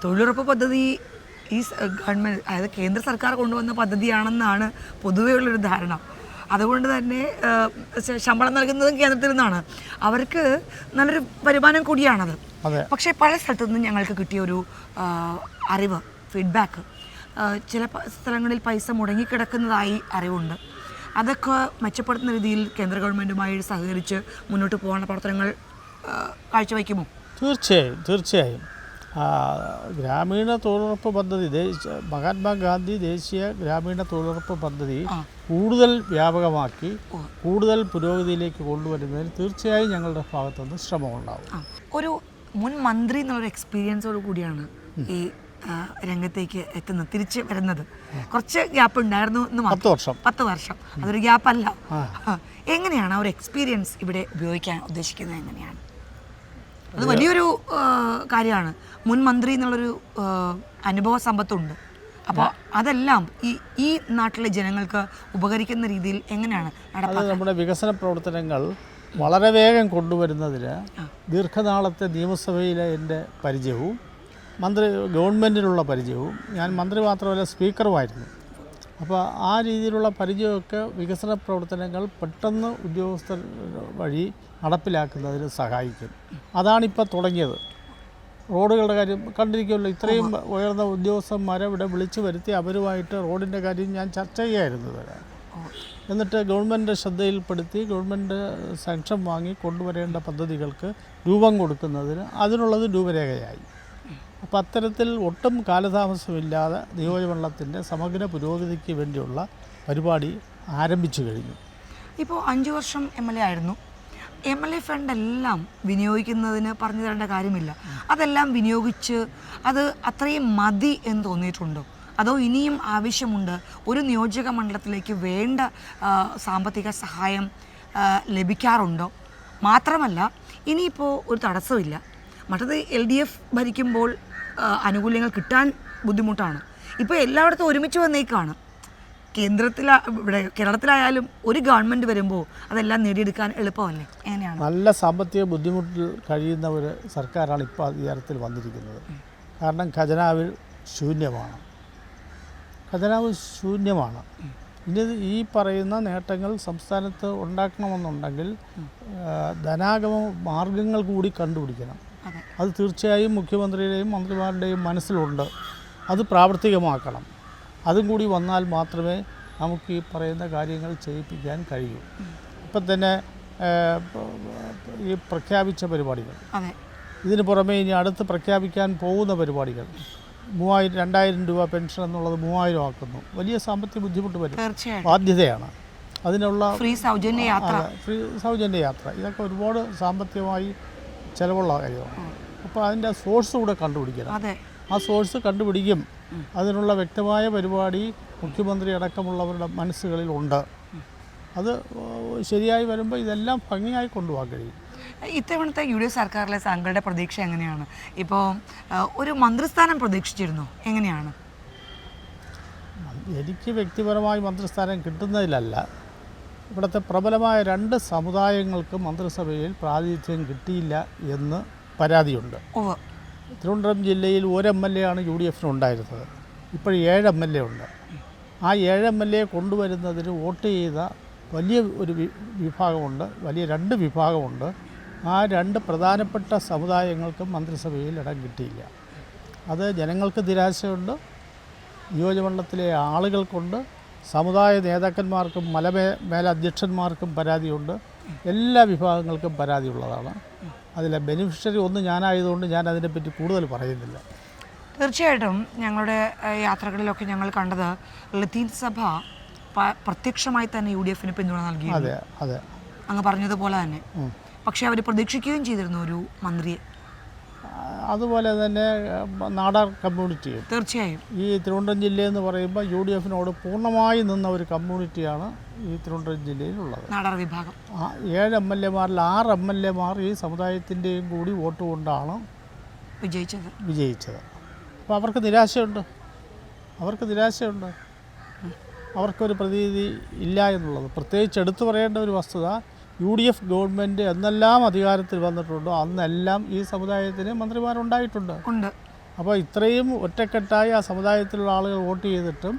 തൊഴിലുറപ്പ് പദ്ധതി ഈ ഗവൺമെൻറ്, അതായത് കേന്ദ്ര സർക്കാർ കൊണ്ടുവന്ന പദ്ധതിയാണെന്നാണ് പൊതുവെയുള്ളൊരു ധാരണ. അതുകൊണ്ട് തന്നെ ശമ്പളം നൽകുന്നതും കേന്ദ്രത്തിൽ നിന്നാണ്. അവർക്ക് നല്ലൊരു വരുമാനം കൂടിയാണത്. പക്ഷേ പല സ്ഥലത്തു നിന്നും ഞങ്ങൾക്ക് കിട്ടിയൊരു അറിവ്, ഫീഡ്ബാക്ക്, ചില സ്ഥലങ്ങളിൽ പൈസ മുടങ്ങിക്കിടക്കുന്നതായി അറിവുണ്ട്. അതൊക്കെ മെച്ചപ്പെടുത്തുന്ന രീതിയിൽ കേന്ദ്ര ഗവൺമെൻറ്റുമായി സഹകരിച്ച് മുന്നോട്ട് പോകാനുള്ള പ്രവർത്തനങ്ങൾ കാഴ്ചവെക്കുമോ? തീർച്ചയായും ഗ്രാമീണ തൊഴിലുറപ്പ് പദ്ധതി, മഹാത്മാഗാന്ധി ദേശീയ ഗ്രാമീണ തൊഴിലുറപ്പ് പദ്ധതി കൂടുതൽ വ്യാപകമാക്കി കൂടുതൽ പുരോഗതിയിലേക്ക് കൊണ്ടുവരുന്നതിന് തീർച്ചയായും ഞങ്ങളുടെ ഭാഗത്തുനിന്ന് ശ്രമമുണ്ടാവും. ഒരു മുൻ മന്ത്രി എന്നുള്ളൊരു എക്സ്പീരിയൻസോട് കൂടിയാണ് ഈ രംഗത്തേക്ക് എത്തുന്നത്, തിരിച്ച് വരുന്നത്. കുറച്ച് ഗ്യാപ്പ് ഉണ്ടായിരുന്നു എന്ന് 10 വർഷം, അതൊരു ഗ്യാപ്പല്ല. എങ്ങനെയാണ് ആ ഒരു എക്സ്പീരിയൻസ് ഇവിടെ ഉപയോഗിക്കാൻ ഉദ്ദേശിക്കുന്നത്? എങ്ങനെയാണ്? അത് വലിയൊരു കാര്യമാണ്. മുൻ മന്ത്രി എന്നുള്ളൊരു അനുഭവ സമ്പത്തുണ്ട്. അപ്പോൾ അതെല്ലാം ഈ നാട്ടിലെ ജനങ്ങൾക്ക് ഉപകരിക്കുന്ന രീതിയിൽ എങ്ങനെയാണ് നടപ്പാക്കുന്നത്? നമ്മുടെ വികസന പ്രവർത്തനങ്ങൾ വളരെ വേഗം കൊണ്ടുവരുന്നതിന് ദീർഘനാളത്തെ നിയമസഭയിലെ എൻ്റെ പരിചയവും ഗവൺമെൻറ്റിനുള്ള പരിചയവും, ഞാൻ മന്ത്രി മാത്രമല്ല സ്പീക്കറുമായിരുന്നു. അപ്പോൾ ആ രീതിയിലുള്ള പരിചയമൊക്കെ വികസന പ്രവർത്തനങ്ങൾ പെട്ടെന്ന് ഉദ്യോഗസ്ഥർ വഴി നടപ്പിലാക്കുന്നതിന് സഹായിക്കും. അതാണിപ്പോൾ തുടങ്ങിയത്. റോഡുകളുടെ കാര്യം കണ്ടിരിക്കുമല്ലോ, ഇത്രയും ഉയർന്ന ഉദ്യോഗസ്ഥന്മാരെ ഇവിടെ വിളിച്ചു വരുത്തി അവരുമായിട്ട് റോഡിൻ്റെ കാര്യം ഞാൻ ചർച്ച ചെയ്യായിരുന്നത്. എന്നിട്ട് ഗവൺമെൻറ് ശ്രദ്ധയിൽപ്പെടുത്തി ഗവൺമെൻറ് സാങ്ഷൻ വാങ്ങി കൊണ്ടുവരേണ്ട പദ്ധതികൾക്ക് രൂപം കൊടുക്കുന്നതിന് അതിനുള്ളത് രൂപരേഖയായി. അപ്പോൾ അത്തരത്തിൽ ഒട്ടും കാലതാമസമില്ലാതെ നിയോജകമണ്ഡലത്തിൻ്റെ സമഗ്ര പുരോഗതിക്ക് വേണ്ടിയുള്ള പരിപാടി ആരംഭിച്ചു കഴിഞ്ഞു. ഇപ്പോൾ 5 വർഷം MLA ആയിരുന്നു. MLA ഫണ്ട് എല്ലാം വിനിയോഗിക്കുന്നതിന് പറഞ്ഞു തരേണ്ട കാര്യമില്ല. അതെല്ലാം വിനിയോഗിച്ച് അത് അത്രയും മതി എന്ന് തോന്നിയിട്ടുണ്ടോ? അതോ ഇനിയും ആവശ്യമുണ്ട്? ഒരു നിയോജക മണ്ഡലത്തിലേക്ക് വേണ്ട സാമ്പത്തിക സഹായം ലഭിക്കാറുണ്ടോ? മാത്രമല്ല ഇനിയിപ്പോൾ ഒരു തടസ്സമില്ല. മറ്റത് LDF ഭരിക്കുമ്പോൾ ആനുകൂല്യങ്ങൾ കിട്ടാൻ ബുദ്ധിമുട്ടാണ്. ഇപ്പോൾ എല്ലായിടത്തും ഒരുമിച്ച് വന്നേക്കാണ്. ഇവിടെ കേരളത്തിലായാലും ഒരു ഗവൺമെൻറ് വരുമ്പോൾ അതെല്ലാം നേടിയെടുക്കാൻ എളുപ്പമല്ലേ? എങ്ങനെയാണ്? നല്ല സാമ്പത്തിക ബുദ്ധിമുട്ടിൽ കഴിയുന്ന ഒരു സർക്കാരാണ് ഇപ്പോൾ അധികാരത്തിൽ വന്നിരിക്കുന്നത്. കാരണം ഖജനാവ് ശൂന്യമാണ്. ഇനി ഈ പറയുന്ന നേട്ടങ്ങൾ സംസ്ഥാനത്ത് ഉണ്ടാക്കണമെന്നുണ്ടെങ്കിൽ ധനാഗമ മാർഗങ്ങൾ കൂടി കണ്ടുപിടിക്കണം. അത് തീർച്ചയായും മുഖ്യമന്ത്രിയുടെയും മന്ത്രിമാരുടെയും മനസ്സിലുണ്ട്. അത് പ്രാവർത്തികമാക്കണം. അതും കൂടി വന്നാൽ മാത്രമേ നമുക്ക് ഈ പറയുന്ന കാര്യങ്ങൾ ചെയ്യിപ്പിക്കാൻ കഴിയൂ. ഇപ്പം തന്നെ ഈ പ്രഖ്യാപിച്ച പരിപാടികൾ, ഇതിന് പുറമെ ഇനി അടുത്ത് പ്രഖ്യാപിക്കാൻ പോകുന്ന പരിപാടികൾ, 2000 രൂപ പെൻഷൻ എന്നുള്ളത് 3000 ആക്കുന്നു. വലിയ സാമ്പത്തിക ബുദ്ധിമുട്ട് വരും, ബാധ്യതയാണ്. അതിനുള്ള ഫ്രീ സൗജന്യ യാത്ര ഇതൊക്കെ ഒരുപാട് സാമ്പത്തികമായി ചിലവുള്ള കാര്യമാണ്. അപ്പോൾ അതിൻ്റെ സോഴ്സ് കൂടെ കണ്ടുപിടിക്കണം. ആ സോഴ്സ് കണ്ടുപിടിക്കും. അതിനുള്ള വ്യക്തമായ പരിപാടി മുഖ്യമന്ത്രി അടക്കമുള്ളവരുടെ മനസ്സുകളിലുണ്ട്. അത് ശരിയായി വരുമ്പോൾ ഇതെല്ലാം ഭംഗിയായി കൊണ്ടുപോകാൻ കഴിയും. ഇത്തവണത്തെ UDF സർക്കാരിലെ താങ്കളുടെ പ്രതീക്ഷ എങ്ങനെയാണ്? ഇപ്പോൾ ഒരു മന്ത്രിസ്ഥാനം പ്രതീക്ഷിച്ചിരുന്നു, എങ്ങനെയാണ്? എനിക്ക് വ്യക്തിപരമായി മന്ത്രിസ്ഥാനം കിട്ടുന്നതിലല്ല, ഇവിടുത്തെ പ്രബലമായ 2 സമുദായങ്ങൾക്ക് മന്ത്രിസഭയിൽ പ്രാതിനിധ്യം കിട്ടിയില്ല എന്ന് പരാതിയുണ്ട്. തിരുവനന്തപുരം ജില്ലയിൽ 1 MLA ആണ് UDFനുണ്ടായിരുന്നത്. ഇപ്പോൾ 7 MLA ഉണ്ട്. ആ 7 MLA കൊണ്ടുവരുന്നതിന് വോട്ട് ചെയ്ത വലിയ ഒരു വിഭാഗമുണ്ട്, വലിയ 2 വിഭാഗമുണ്ട്. ആ 2 പ്രധാനപ്പെട്ട സമുദായങ്ങൾക്കും മന്ത്രിസഭയിൽ ഇടം കിട്ടിയില്ല. അത് ജനങ്ങൾക്ക് നിരാശയുണ്ട്, നിയോജകമണ്ഡലത്തിലെ ആളുകൾക്കുണ്ട്, സമുദായ നേതാക്കന്മാർക്കും മേലധ്യക്ഷന്മാർക്കും പരാതിയുണ്ട്. എല്ലാ വിഭാഗങ്ങൾക്കും പരാതിയുള്ളതാണ്. അതിലെ ബെനിഫിഷ്യറി ഒന്ന് ഞാനായതുകൊണ്ട് ഞാൻ അതിനെപ്പറ്റി കൂടുതൽ പറയുന്നില്ല. തീർച്ചയായിട്ടും ഞങ്ങളുടെ യാത്രകളിലൊക്കെ ഞങ്ങൾ കണ്ടത് ലത്തീൻ സഭ പ്രത്യക്ഷമായി തന്നെ UDFന് പിന്തുണ നൽകി. അതെ, അങ്ങ് പറഞ്ഞതുപോലെ തന്നെ. പക്ഷേ അവർ പ്രതീക്ഷിക്കുകയും ചെയ്തിരുന്നു ഒരു മന്ത്രിയെ. അതുപോലെ തന്നെ നാടാർ കമ്മ്യൂണിറ്റി, തീർച്ചയായും ഈ തിരുവനന്തപുരം ജില്ലയെന്ന് പറയുമ്പോൾ UDFനോട് പൂർണ്ണമായി നിന്ന ഒരു കമ്മ്യൂണിറ്റിയാണ് ഈ തിരുവനന്തപുരം ജില്ലയിലുള്ളത്. നാടാർ വിഭാഗം 7 MLAമാരിൽ 6 MLAമാർ ഈ സമുദായത്തിൻ്റെയും കൂടി വോട്ട് കൊണ്ടാണ് വിജയിച്ചത്. അപ്പോൾ അവർക്ക് നിരാശയുണ്ട്. അവർക്കൊരു പ്രതീതി ഇല്ല എന്നുള്ളത് പ്രത്യേകിച്ച് എടുത്തു പറയേണ്ട ഒരു വസ്തുത. UDF ഗവൺമെൻറ് എന്നെല്ലാം അധികാരത്തിൽ വന്നിട്ടുണ്ടോ അന്നെല്ലാം ഈ സമുദായത്തിന് മന്ത്രിമാരുണ്ടായിട്ടുണ്ട്. അപ്പോൾ ഇത്രയും ഒറ്റക്കെട്ടായി ആ സമുദായത്തിലുള്ള ആളുകൾ വോട്ട് ചെയ്തിട്ടും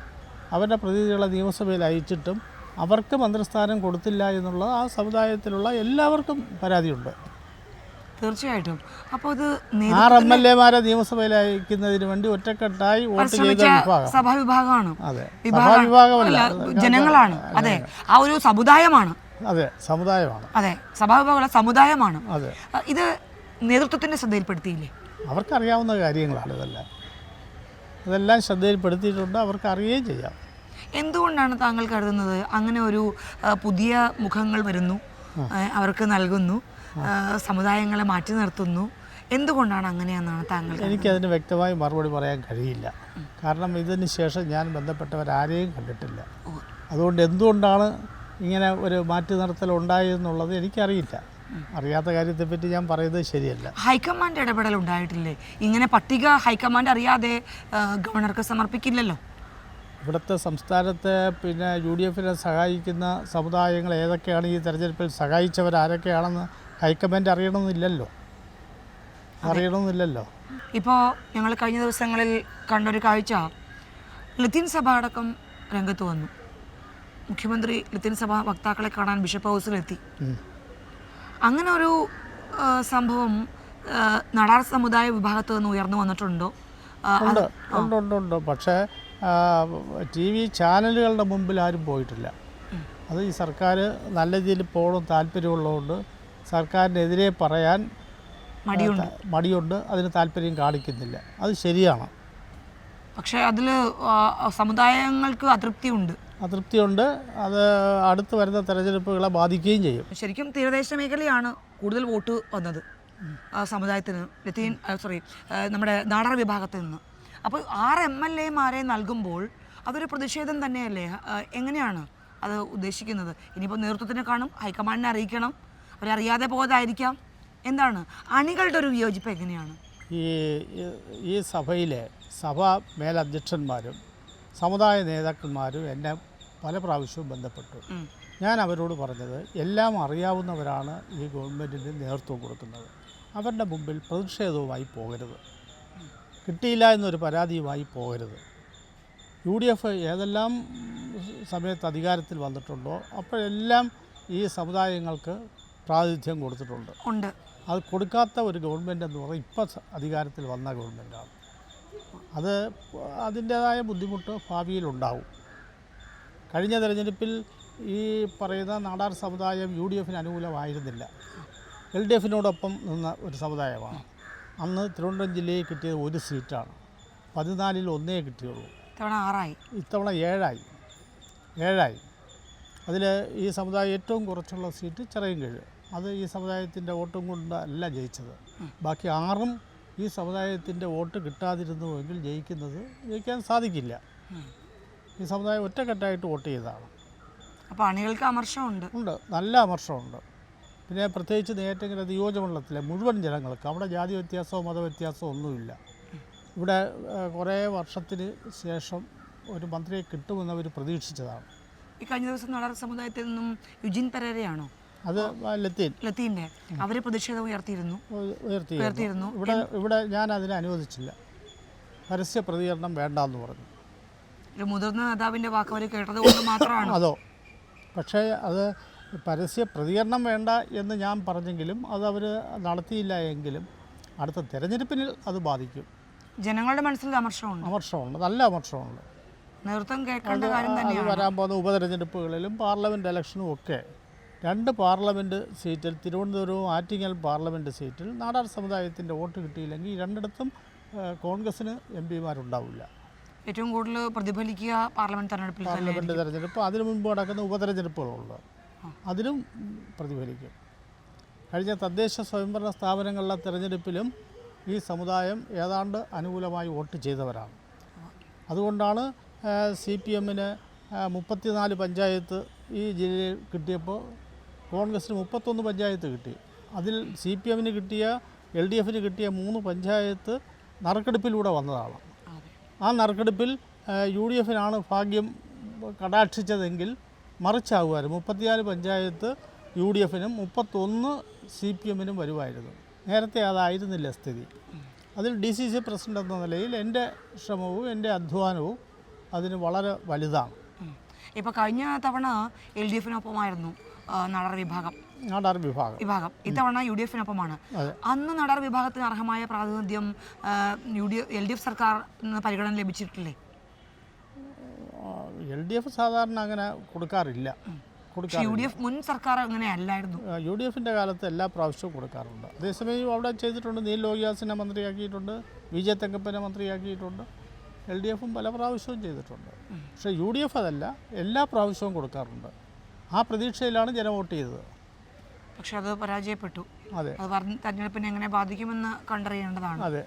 അവരുടെ പ്രതിനിധികളെ നിയമസഭയിൽ അയച്ചിട്ടും അവർക്ക് മന്ത്രിസ്ഥാനം കൊടുത്തില്ല എന്നുള്ള ആ സമുദായത്തിലുള്ള എല്ലാവർക്കും പരാതിയുണ്ട്. തീർച്ചയായിട്ടും. അപ്പോൾ ഇത് 6 MLA-മാരെ നിയമസഭയിൽ അയക്കുന്നതിന് വേണ്ടി ഒറ്റക്കെട്ടായി വോട്ട് ചെയ്ത വിഭാഗം സഭാവിഭാഗമാണ്. അതെ, സഭാവിഭാഗമല്ല, ജനങ്ങളാണ്. അതെ, ആ ഒരു സമുദായമാണ്. അതെ, സമുദായമാണ്. അതെ, സഭാവിഭാഗമുള്ള സമുദായമാണ്. അതെ, ഇത് നേതൃത്വത്തിൻ്റെ ശ്രദ്ധയിൽപ്പെടുത്തിയില്ലേ? അവർക്കറിയാവുന്ന കാര്യങ്ങളാണ് ഇതെല്ലാം ശ്രദ്ധയിൽപ്പെടുത്തിയിട്ടുണ്ട്, അവർക്ക് അറിയുകയും ചെയ്യാം. എന്തുകൊണ്ടാണ് താങ്കൾ കരുതുന്നത് അങ്ങനെ ഒരു പുതിയ മുഖങ്ങൾ വരുന്നു, അവർക്ക് നൽകുന്നു, സമുദായങ്ങളെ മാറ്റി നിർത്തുന്നു? എന്തുകൊണ്ടാണ് അങ്ങനെയെന്നാണ് താങ്കൾ? എനിക്കതിന് വ്യക്തമായി മറുപടി പറയാൻ കഴിയില്ല. കാരണം ഇതിന് ശേഷം ഞാൻ ബന്ധപ്പെട്ടവരാരെയും കണ്ടിട്ടില്ല. അതുകൊണ്ട് എന്തുകൊണ്ടാണ് ഇങ്ങനെ ഒരു മാറ്റി നിർത്തൽ ഉണ്ടായെന്നുള്ളത് എനിക്കറിയില്ല. അറിയാത്ത കാര്യത്തെപ്പറ്റി ഞാൻ പറയുന്നത് ശരിയല്ല. ഹൈക്കമാൻഡ് ഇടപെടൽ ഉണ്ടായിട്ടില്ലേ? ഇങ്ങനെ പട്ടിക ഹൈക്കമാൻഡ് അറിയാതെ ഗവർണർക്ക് സമർപ്പിക്കില്ലല്ലോ. ഇവിടുത്തെ സംസ്ഥാനത്തെ പിന്നെ UDF-നെ സഹായിക്കുന്ന സമുദായങ്ങൾ ഏതൊക്കെയാണ്, ഈ തെരഞ്ഞെടുപ്പിൽ സഹായിച്ചവരാരൊക്കെയാണെന്ന് ഹൈക്കമാൻഡ് അറിയണമെന്നില്ലല്ലോ. ഇപ്പോൾ ഞങ്ങൾ കഴിഞ്ഞ ദിവസങ്ങളിൽ കണ്ടൊരു കാഴ്ച, ലത്തീൻ സഭ അടക്കം രംഗത്ത് വന്നു. മുഖ്യമന്ത്രി ലത്തീൻ സഭ വക്താക്കളെ കാണാൻ ബിഷപ്പ് ഹൗസിലെത്തി. അങ്ങനെ ഒരു സംഭവം നാടാർ സമുദായ വിഭാഗത്ത് നിന്ന് ഉയർന്നു വന്നിട്ടുണ്ടോ? ഉണ്ട്. പക്ഷേ TV ചാനലുകളുടെ മുമ്പിൽ ആരും പോയിട്ടില്ല. അത് ഈ സർക്കാർ നല്ല രീതിയിൽ പോകണം താല്പര്യമുള്ളതുകൊണ്ട് സർക്കാരിനെതിരെ പറയാൻ മടിയുണ്ട്, അതിന് താല്പര്യം കാണിക്കുന്നില്ല. അത് ശരിയാണ്. പക്ഷേ അതിൽ സമുദായങ്ങൾക്ക് അതൃപ്തിയുണ്ട്. അത് അടുത്ത് വരുന്ന തെരഞ്ഞെടുപ്പുകളെ ബാധിക്കുകയും ചെയ്യും. ശരിക്കും തീരദേശ മേഖലയാണ് കൂടുതൽ വോട്ട് വന്നത് സമുദായത്തിന്, നമ്മുടെ നാടാർ വിഭാഗത്തിൽ നിന്ന്. അപ്പോൾ 6 MLA-മാരെ നൽകുമ്പോൾ അതൊരു പ്രതിഷേധം തന്നെയല്ലേ? എങ്ങനെയാണ് അത് ഉദ്ദേശിക്കുന്നത്? ഇനിയിപ്പോൾ നേതൃത്വത്തിനെ കാണും, ഹൈക്കമാൻഡിനെ അറിയിക്കണം, അവരറിയാതെ പോയതായിരിക്കാം. എന്താണ് അണികളുടെ ഒരു വിയോജിപ്പ്? എങ്ങനെയാണ് ഈ സഭയിലെ സഭാ മേലധ്യക്ഷന്മാരും സമുദായ നേതാക്കന്മാരും എന്നെ പല പ്രാവശ്യവും ബന്ധപ്പെട്ടു. ഞാൻ അവരോട് പറഞ്ഞത്, എല്ലാം അറിയാവുന്നവരാണ് ഈ ഗവൺമെൻറ്റിന് നേതൃത്വം കൊടുക്കുന്നത്. അവരുടെ മുമ്പിൽ പ്രതിഷേധവുമായി പോകരുത്, കിട്ടിയില്ല എന്നൊരു പരാതിയുമായി പോകരുത്. UDF ഏതെല്ലാം സമയത്ത് അധികാരത്തിൽ വന്നിട്ടുണ്ടോ അപ്പോഴെല്ലാം ഈ സമുദായങ്ങൾക്ക് പ്രാതിനിധ്യം കൊടുത്തിട്ടുണ്ട്. അത് കൊടുക്കാത്ത ഒരു ഗവൺമെൻറ് എന്ന് പറഞ്ഞാൽ ഇപ്പം അധികാരത്തിൽ വന്ന ഗവൺമെൻറ്റാണ്. അതിൻ്റേതായ ബുദ്ധിമുട്ട് ഭാവിയിലുണ്ടാവും. കഴിഞ്ഞ തെരഞ്ഞെടുപ്പിൽ ഈ പറയുന്ന നാടാർ സമുദായം UDF-ന് അനുകൂലമായിരുന്നില്ല, LDF-നോടൊപ്പം നിന്ന ഒരു സമുദായമാണ്. അന്ന് തിരുവനന്തപുരം ജില്ലയിൽ കിട്ടിയത് 1 സീറ്റാണ്. 14-ൽ 1 കിട്ടിയുള്ളൂ. ഇത്തവണ 7ആയി. അതിൽ ഈ സമുദായം ഏറ്റവും കുറച്ചുള്ള സീറ്റ് ചിറയൻകീഴ്. അത് ഈ സമുദായത്തിൻ്റെ വോട്ടും കൊണ്ട് അല്ല ജയിച്ചത്. ബാക്കി 6ഉം ഈ സമുദായത്തിൻ്റെ വോട്ട് കിട്ടാതിരുന്നുവെങ്കിൽ ജയിക്കാൻ സാധിക്കില്ല. ഈ സമുദായം ഒറ്റക്കെട്ടായിട്ട് വോട്ട് ചെയ്തതാണ്. അപ്പോൾ അണികൾക്ക് അമർഷമുണ്ട്, നല്ല അമർഷമുണ്ട്. പിന്നെ പ്രത്യേകിച്ച് നേറ്റങ്കര നിയോജകമണ്ഡലത്തിലെ മുഴുവൻ ജനങ്ങൾക്ക് അവിടെ ജാതി വ്യത്യാസമോ മതവ്യത്യാസമോ ഒന്നുമില്ല. ഇവിടെ കുറേ വർഷത്തിന് ശേഷം ഒരു മന്ത്രിയെ കിട്ടുമെന്നവർ പ്രതീക്ഷിച്ചതാണ്. ഈ കഴിഞ്ഞ ദിവസം നാടാർ സമുദായത്തിൽ നിന്നും യുജിൻ പെരേരയാണോ? അത് ലത്തീൻ്റെ അവർ പ്രതിഷേധം ഉയർത്തിയിരുന്നു. ഇവിടെ ഞാൻ അതിനെ അനുവദിച്ചില്ല. പരസ്യ പ്രതികരണം വേണ്ടെന്ന് പറഞ്ഞു. ഒരു മുതിർന്ന നേതാവിൻ്റെ വാക്ക് അവർ കേട്ടതുകൊണ്ട് മാത്രമാണ് അതോ? പക്ഷേ അത് പരസ്യ പ്രതികരണം വേണ്ട എന്ന് ഞാൻ പറഞ്ഞെങ്കിലും അത് നടത്തിയില്ല എങ്കിലും അടുത്ത തെരഞ്ഞെടുപ്പിന് അത് ബാധിക്കും. ജനങ്ങളുടെ മനസ്സിൽ അമർഷമുണ്ട്, നല്ല അമർഷമുണ്ട്. നേതൃത്വം കേൾക്കേണ്ട കാര്യം തന്നെയാണ്. വരാൻ പോകുന്ന ഉപതെരഞ്ഞെടുപ്പുകളിലും പാർലമെൻറ്റ് ഇലക്ഷനും ഒക്കെ 2 പാർലമെൻറ്റ് സീറ്റിൽ, തിരുവനന്തപുരവും ആറ്റിങ്ങൽ പാർലമെൻറ്റ് സീറ്റിൽ നാടാർ സമുദായത്തിൻ്റെ വോട്ട് കിട്ടിയില്ലെങ്കിൽ 2ഇടത്തും കോൺഗ്രസ്സിന് MP-മാരുണ്ടാവില്ല. ഏറ്റവും കൂടുതൽ പ്രതിഫലിക്കുക പാർലമെൻറ്റ് തെരഞ്ഞെടുപ്പ്, അതിനു മുൻപ് നടക്കുന്ന ഉപതെരഞ്ഞെടുപ്പുകളുണ്ട്, അതിലും പ്രതിഫലിക്കും. കഴിഞ്ഞ തദ്ദേശ സ്വയംഭരണ സ്ഥാപനങ്ങളിലെ തെരഞ്ഞെടുപ്പിലും ഈ സമുദായം ഏതാണ്ട് അനുകൂലമായി വോട്ട് ചെയ്തവരാണ്. അതുകൊണ്ടാണ് CPM-ന് 34 പഞ്ചായത്ത് ഈ ജില്ലയിൽ കിട്ടിയപ്പോൾ കോൺഗ്രസ്സിന് 31 പഞ്ചായത്ത് കിട്ടി. അതിൽ CPM-ന് കിട്ടിയ, LDF-ന് കിട്ടിയ 3 പഞ്ചായത്ത് നറുക്കെടുപ്പിലൂടെ വന്നതാണ്. ആ നറുക്കെടുപ്പിൽ UDF-നാണ് ഭാഗ്യം കടാക്ഷിച്ചതെങ്കിൽ മറിച്ചാകുമായിരുന്നു. 34 പഞ്ചായത്ത് UDF-നും 31 CPM-നും വരുമായിരുന്നു. നേരത്തെ അതായിരുന്നില്ല സ്ഥിതി. അതിൽ DCC പ്രസിഡന്റ് എന്ന നിലയിൽ എൻ്റെ ശ്രമവും എൻ്റെ അധ്വാനവും അതിന് വളരെ വലുതാണ്. ഇപ്പോൾ കഴിഞ്ഞ തവണ LDF-നൊപ്പമായിരുന്നു നാടാർ വിഭാഗം. ഇത്തവണ UDF-നൊപ്പമാണ്. അന്ന് നാടാർ വിഭാഗത്തിന് അർഹമായ പ്രാതിനിധ്യം LDF സർക്കാർ പരിഗണന ലഭിച്ചിട്ടില്ലേ? LDF സാധാരണ അങ്ങനെ കൊടുക്കാറില്ല. UDF മുൻ സർക്കാർ അങ്ങനെ അല്ലായിരുന്നു. UDF-ൻ്റെ കാലത്ത് എല്ലാ പ്രാവശ്യവും കൊടുക്കാറുണ്ട്. അതേസമയം അവിടെ ചെയ്തിട്ടുണ്ട്. നീൽ ലോഹിയാസിനെ മന്ത്രിയാക്കിയിട്ടുണ്ട്, വിജയ തെങ്കപ്പനെ മന്ത്രിയാക്കിയിട്ടുണ്ട്. LDF-ഉം പല പ്രാവശ്യവും ചെയ്തിട്ടുണ്ട്. പക്ഷേ UDF അതല്ല, എല്ലാ പ്രാവശ്യവും കൊടുക്കാറുണ്ട്. ആ പ്രതീക്ഷയിലാണ് ജനം വോട്ട് ചെയ്തത്. പക്ഷെ അത് പരാജയപ്പെട്ടു. അതെ, അത് തെരഞ്ഞെടുപ്പിനെ എങ്ങനെ ബാധിക്കുമെന്ന് കണ്ടറിയേണ്ടതാണ്. അതെ.